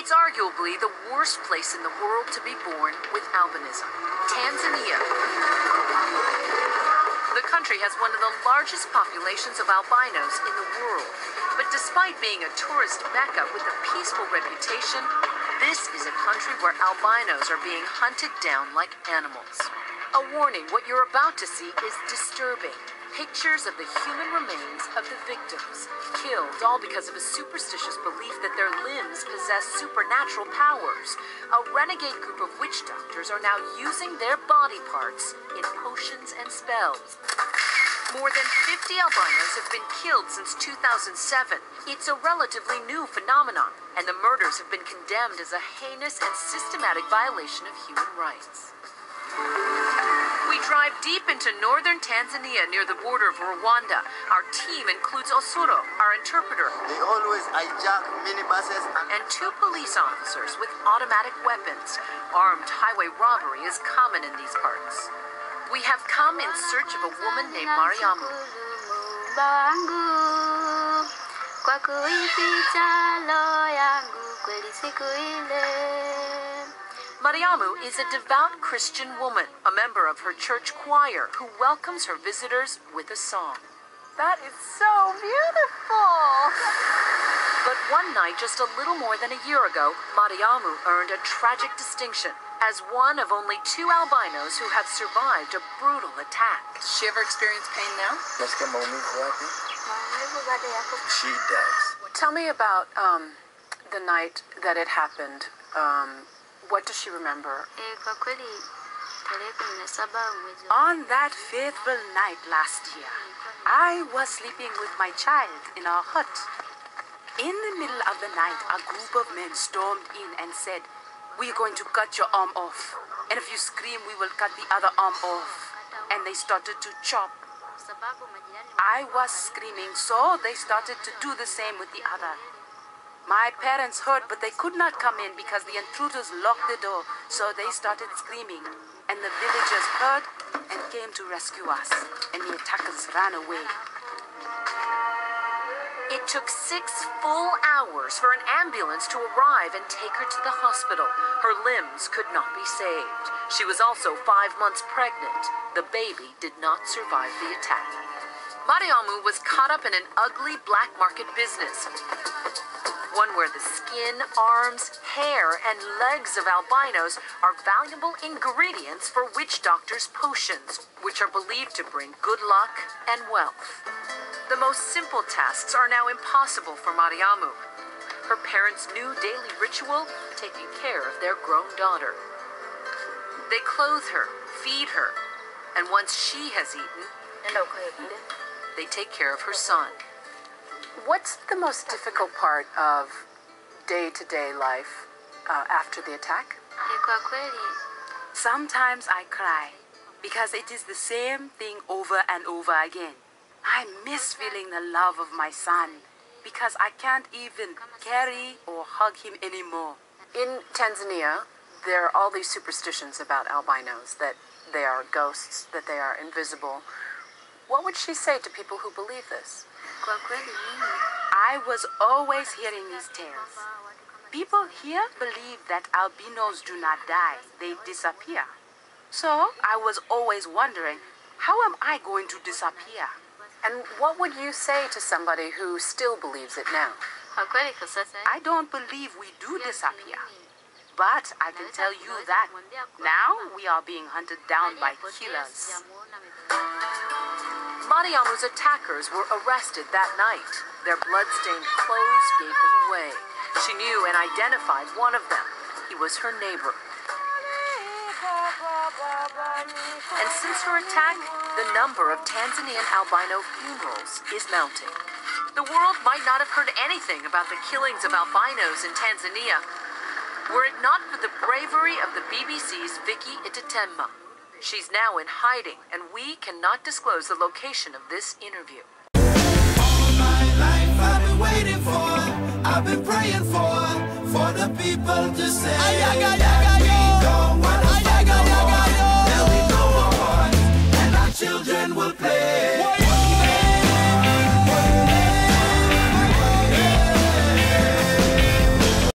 It's arguably the worst place in the world to be born with albinism. Tanzania. The country has one of the largest populations of albinos in the world. But despite being a tourist mecca with a peaceful reputation, this is a country where albinos are being hunted down like animals. A warning, what you're about to see is disturbing. Pictures of the human remains of the victims, killed all because of a superstitious belief that their limbs possess supernatural powers. A renegade group of witch doctors are now using their body parts in potions and spells. More than 50 albinos have been killed since 2007. It's a relatively new phenomenon, and the murders have been condemned as a heinous and systematic violation of human rights. We drive deep into northern Tanzania near the border of Rwanda. Our team includes Osoro, our interpreter. They always hijack minibuses and 2 police officers with automatic weapons. Armed highway robbery is common in these parts. We have come in search of a woman named Mariamu. Mariamu is a devout Christian woman, a member of her church choir, who welcomes her visitors with a song. That is so beautiful! But one night, just a little more than a year ago, Mariamu earned a tragic distinction as one of only 2 albinos who have survived a brutal attack. Does she ever experience pain now? She does. Tell me about the night that it happened. What does she remember? On that fateful night last year, I was sleeping with my child in our hut. In the middle of the night, a group of men stormed in and said, "We're going to cut your arm off. And if you scream, we will cut the other arm off." And they started to chop. I was screaming, so they started to do the same with the other. My parents heard, but they could not come in because the intruders locked the door, so they started screaming. And the villagers heard and came to rescue us, and the attackers ran away. It took 6 full hours for an ambulance to arrive and take her to the hospital. Her limbs could not be saved. She was also 5 months pregnant. The baby did not survive the attack. Mariamu was caught up in an ugly black market business. One where the skin, arms, hair, and legs of albinos are valuable ingredients for witch doctors' potions, which are believed to bring good luck and wealth. The most simple tasks are now impossible for Mariamu. Her parents' new daily ritual, taking care of their grown daughter. They clothe her, feed her, and once she has eaten, they take care of her son. What's the most difficult part of day-to-day life after the attack? Sometimes I cry because it is the same thing over and over again. I miss feeling the love of my son because I can't even carry or hug him anymore. In Tanzania, there are all these superstitions about albinos, that they are ghosts, that they are invisible. What would she say to people who believe this? I was always hearing these tales. People here believe that albinos do not die, they disappear. So I was always wondering, how am I going to disappear? And what would you say to somebody who still believes it now? I don't believe we do disappear. But I can tell you that now we are being hunted down by killers. Mariamu's attackers were arrested that night. Their blood-stained clothes gave them away. She knew and identified one of them. He was her neighbor. And since her attack, the number of Tanzanian albino funerals is mounting. The world might not have heard anything about the killings of albinos in Tanzania were it not for the bravery of the BBC's Vicky Itatemma. She's now in hiding, and we cannot disclose the location of this interview. All my life I've been waiting for, I've been praying for the people to say,